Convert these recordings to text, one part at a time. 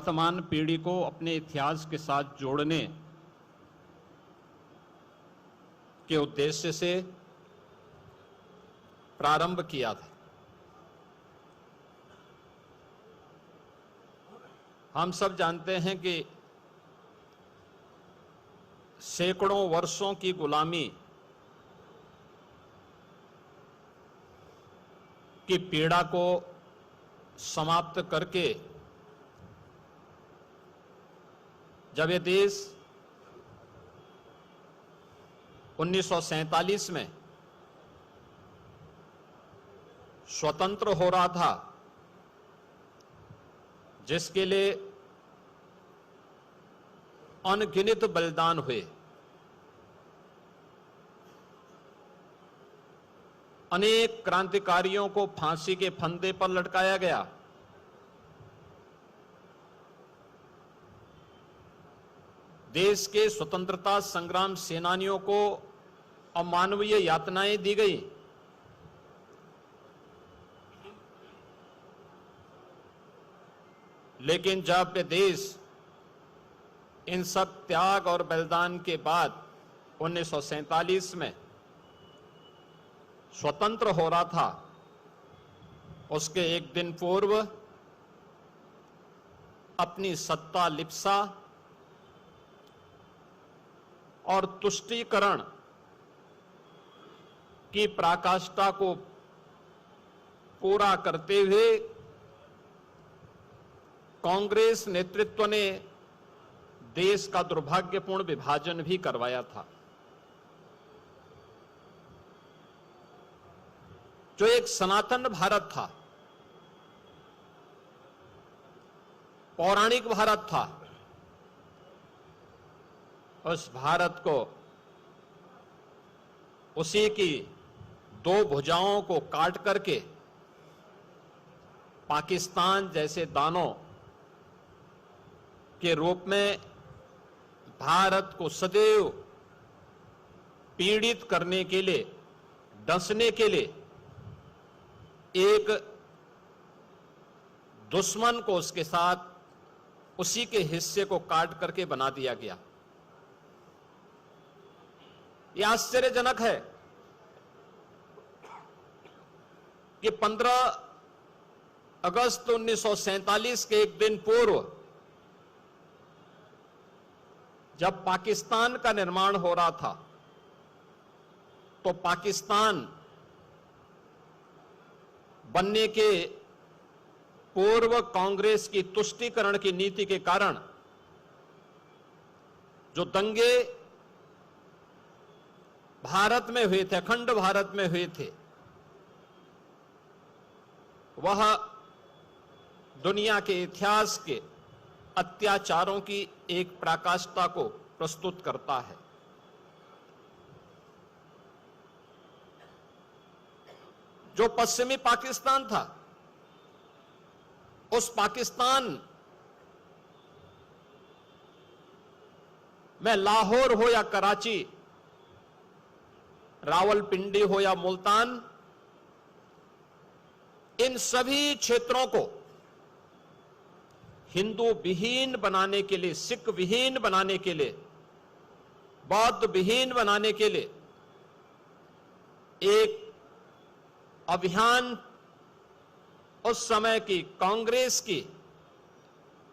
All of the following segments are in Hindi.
वर्तमान पीढ़ी को अपने इतिहास के साथ जोड़ने के उद्देश्य से प्रारंभ किया था। हम सब जानते हैं कि सैकड़ों वर्षों की गुलामी की पीड़ा को समाप्त करके जब ये देश 1947 में स्वतंत्र हो रहा था, जिसके लिए अनगिनत बलिदान हुए, अनेक क्रांतिकारियों को फांसी के फंदे पर लटकाया गया, देश के स्वतंत्रता संग्राम सेनानियों को अमानवीय यातनाएं दी गई, लेकिन जब देश इन सब त्याग और बलिदान के बाद 1947 में स्वतंत्र हो रहा था, उसके एक दिन पूर्व अपनी सत्ता लिप्सा और तुष्टीकरण की पराकाष्ठा को पूरा करते हुए कांग्रेस नेतृत्व ने देश का दुर्भाग्यपूर्ण विभाजन भी करवाया था। जो एक सनातन भारत था, पौराणिक भारत था, उस भारत को, उसी की दो भुजाओं को काट करके पाकिस्तान जैसे दानों के रूप में भारत को सदैव पीड़ित करने के लिए, डसने के लिए एक दुश्मन को उसके साथ उसी के हिस्से को काट करके बना दिया गया। यह आश्चर्यजनक है कि 15 अगस्त 1947 के एक दिन पूर्व जब पाकिस्तान का निर्माण हो रहा था, तो पाकिस्तान बनने के पूर्व कांग्रेस की तुष्टीकरण की नीति के कारण जो दंगे भारत में हुए थे, अखंड भारत में हुए थे, वह दुनिया के इतिहास के अत्याचारों की एक पराकाष्ठा को प्रस्तुत करता है। जो पश्चिमी पाकिस्तान था, उस पाकिस्तान में लाहौर हो या कराची, रावलपिंडी हो या मुल्तान, इन सभी क्षेत्रों को हिंदू विहीन बनाने के लिए, सिख विहीन बनाने के लिए, बौद्ध विहीन बनाने के लिए एक अभियान उस समय की कांग्रेस की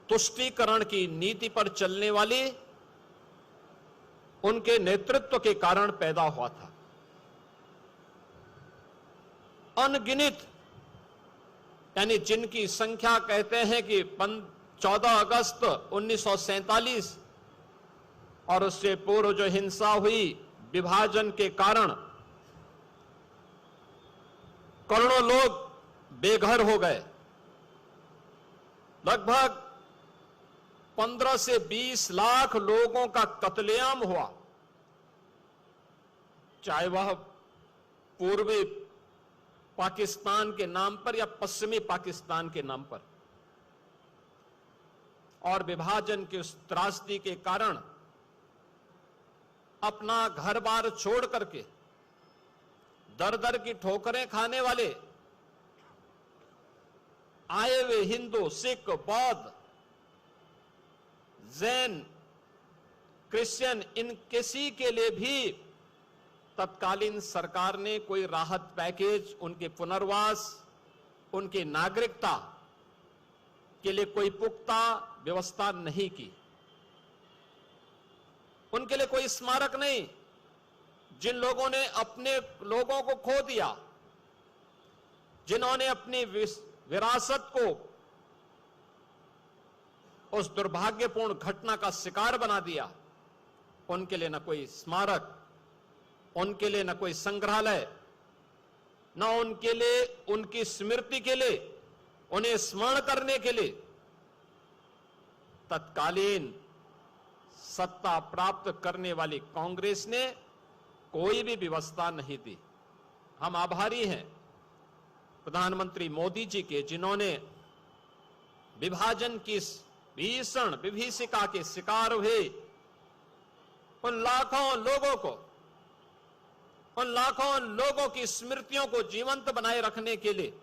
तुष्टीकरण की नीति पर चलने वाली उनके नेतृत्व के कारण पैदा हुआ था। अनगिनत, यानी जिनकी संख्या कहते हैं कि 14 अगस्त 1947 और उससे पूर्व जो हिंसा हुई विभाजन के कारण करोड़ों लोग बेघर हो गए, लगभग 15 से 20 लाख लोगों का कत्लेआम हुआ, चाहे वह पूर्वी पाकिस्तान के नाम पर या पश्चिमी पाकिस्तान के नाम पर। और विभाजन की उस त्रासदी के कारण अपना घर बार छोड़ करके दर दर की ठोकरें खाने वाले आए हुए हिंदू, सिख, बौद्ध जैन, क्रिश्चियन, इन किसी के लिए भी तत्कालीन सरकार ने कोई राहत पैकेज, उनके पुनर्वास, उनकी नागरिकता के लिए कोई पुख्ता व्यवस्था नहीं की। उनके लिए कोई स्मारक नहीं। जिन लोगों ने अपने लोगों को खो दिया, जिन्होंने अपनी विरासत को उस दुर्भाग्यपूर्ण घटना का शिकार बना दिया, उनके लिए न कोई स्मारक, उनके लिए न कोई संग्रहालय, न उनके लिए, उनकी स्मृति के लिए, उन्हें स्मरण करने के लिए तत्कालीन सत्ता प्राप्त करने वाली कांग्रेस ने कोई भी व्यवस्था नहीं दी। हम आभारी हैं प्रधानमंत्री मोदी जी के, जिन्होंने विभाजन की भीषण विभीषिका के शिकार हुए उन लाखों लोगों की स्मृतियों को जीवंत बनाए रखने के लिए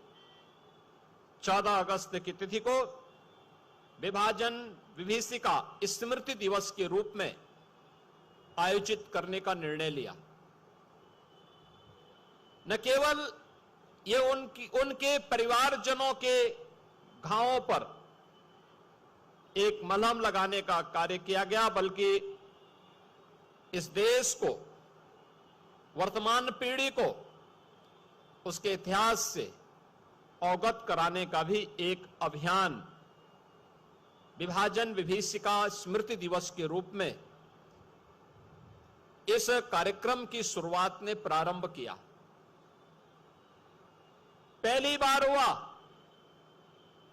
14 अगस्त की तिथि को विभाजन विभीषिका स्मृति दिवस के रूप में आयोजित करने का निर्णय लिया। न केवल ये उनके परिवारजनों के घावों पर एक मलहम लगाने का कार्य किया गया, बल्कि इस देश को, वर्तमान पीढ़ी को उसके इतिहास से अवगत कराने का भी एक अभियान विभाजन विभीषिका स्मृति दिवस के रूप में इस कार्यक्रम की शुरुआत ने प्रारंभ किया। पहली बार हुआ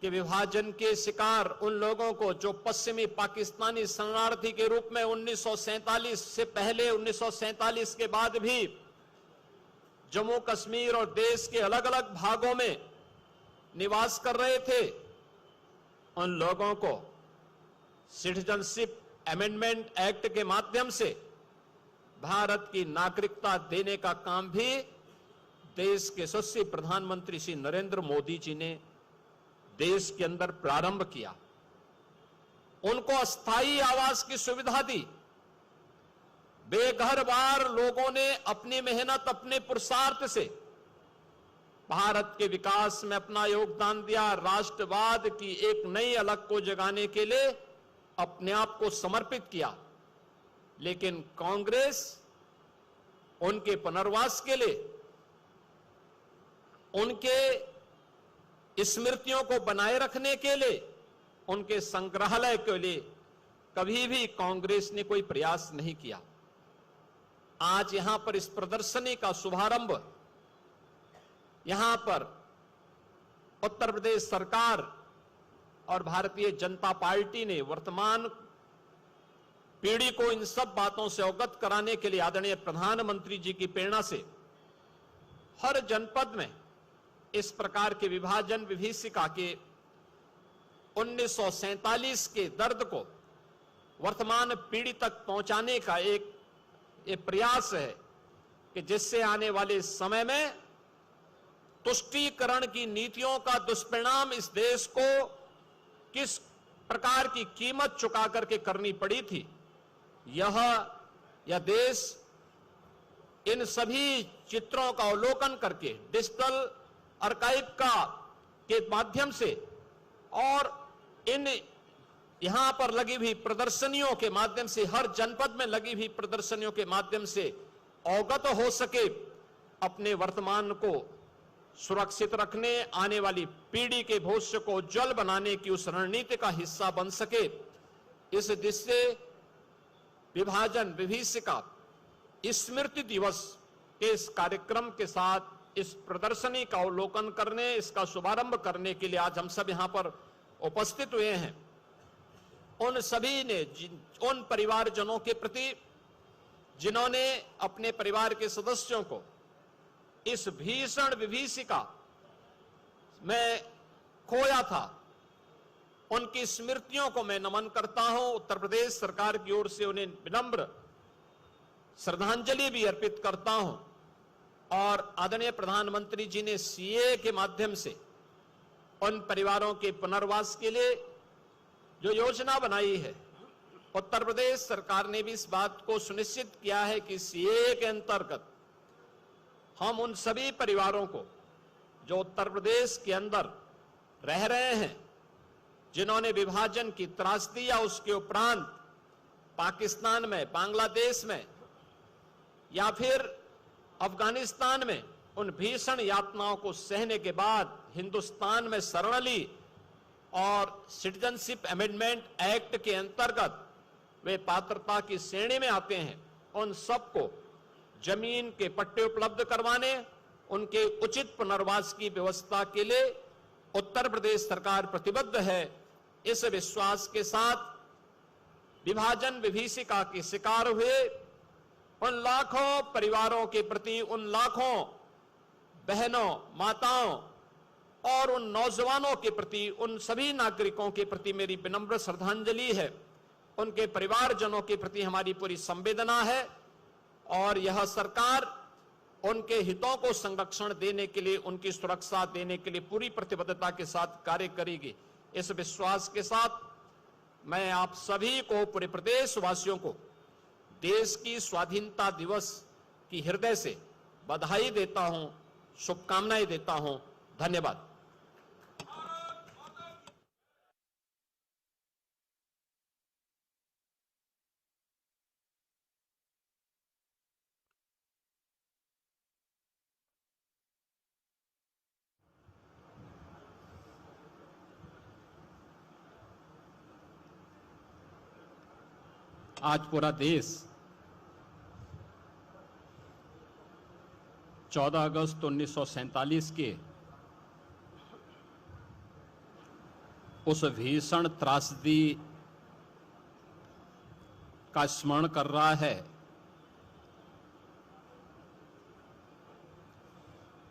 कि विभाजन के शिकार उन लोगों को जो पश्चिमी पाकिस्तानी शरणार्थी के रूप में 1947 से पहले, 1947 के बाद भी जम्मू कश्मीर और देश के अलग अलग भागों में निवास कर रहे थे, उन लोगों को सिटीजनशिप अमेंडमेंट एक्ट के माध्यम से भारत की नागरिकता देने का काम भी देश के यशस्वी प्रधानमंत्री श्री नरेंद्र मोदी जी ने देश के अंदर प्रारंभ किया। उनको अस्थायी आवास की सुविधा दी। बेघर बार लोगों ने अपनी मेहनत, अपने पुरुषार्थ से भारत के विकास में अपना योगदान दिया। राष्ट्रवाद की एक नई अलग को जगाने के लिए अपने आप को समर्पित किया। लेकिन कांग्रेस उनके पुनर्वास के लिए, उनके स्मृतियों को बनाए रखने के लिए, उनके संग्रहालय के लिए कभी भी कांग्रेस ने कोई प्रयास नहीं किया। आज यहां पर इस प्रदर्शनी का शुभारंभ यहां पर उत्तर प्रदेश सरकार और भारतीय जनता पार्टी ने वर्तमान पीढ़ी को इन सब बातों से अवगत कराने के लिए आदरणीय प्रधानमंत्री जी की प्रेरणा से हर जनपद में इस प्रकार के विभाजन विभीषिका के 1947 के दर्द को वर्तमान पीढ़ी तक पहुंचाने का एक प्रयास है कि जिससे आने वाले समय में तुष्टीकरण की नीतियों का दुष्परिणाम इस देश को किस प्रकार की कीमत चुका करके करनी पड़ी थी, यह देश इन सभी चित्रों का अवलोकन करके डिजिटल आर्काइव के माध्यम से और इन यहां पर लगी हुई प्रदर्शनियों के माध्यम से, हर जनपद में लगी हुई प्रदर्शनियों के माध्यम से अवगत हो सके, अपने वर्तमान को सुरक्षित रखने, आने वाली पीढ़ी के भविष्य को उज्जवल बनाने की उस रणनीति का हिस्सा बन सके। इस दिशा से विभाजन विभीषिका स्मृति दिवस के इस कार्यक्रम के साथ इस प्रदर्शनी का अवलोकन करने, इसका शुभारंभ करने के लिए आज हम सब यहां पर उपस्थित हुए हैं। उन सभी ने, उन परिवारजनों के प्रति जिन्होंने अपने परिवार के सदस्यों को इस भीषण विभीषिका में खोया था, उनकी स्मृतियों को मैं नमन करता हूं। उत्तर प्रदेश सरकार की ओर से उन्हें विनम्र श्रद्धांजलि भी अर्पित करता हूं। और आदरणीय प्रधानमंत्री जी ने सीए के माध्यम से उन परिवारों के पुनर्वास के लिए जो योजना बनाई है, उत्तर प्रदेश सरकार ने भी इस बात को सुनिश्चित किया है कि सीएए के अंतर्गत हम उन सभी परिवारों को जो उत्तर प्रदेश के अंदर रह रहे हैं, जिन्होंने विभाजन की त्रासदी या उसके उपरांत पाकिस्तान में, बांग्लादेश में या फिर अफगानिस्तान में उन भीषण यातनाओं को सहने के बाद हिंदुस्तान में शरण ली और सिटीजनशिप अमेंडमेंट एक्ट के अंतर्गत वे पात्रता की श्रेणी में आते हैं, उन सबको जमीन के पट्टे उपलब्ध करवाने, उनके उचित पुनर्वास की व्यवस्था के लिए उत्तर प्रदेश सरकार प्रतिबद्ध है। इस विश्वास के साथ विभाजन विभीषिका के शिकार हुए उन लाखों परिवारों के प्रति, उन लाखों बहनों, माताओं और उन नौजवानों के प्रति, उन सभी नागरिकों के प्रति मेरी विनम्र श्रद्धांजलि है। उनके परिवारजनों के प्रति हमारी पूरी संवेदना है और यह सरकार उनके हितों को संरक्षण देने के लिए, उनकी सुरक्षा देने के लिए पूरी प्रतिबद्धता के साथ कार्य करेगी। इस विश्वास के साथ मैं आप सभी को, पूरे प्रदेशवासियों को देश की स्वाधीनता दिवस की हृदय से बधाई देता हूं, शुभकामनाएं देता हूं। धन्यवाद। आज पूरा देश 14 अगस्त 1947 के उस भीषण त्रासदी का स्मरण कर रहा है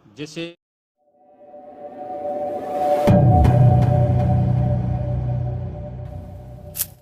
जिसे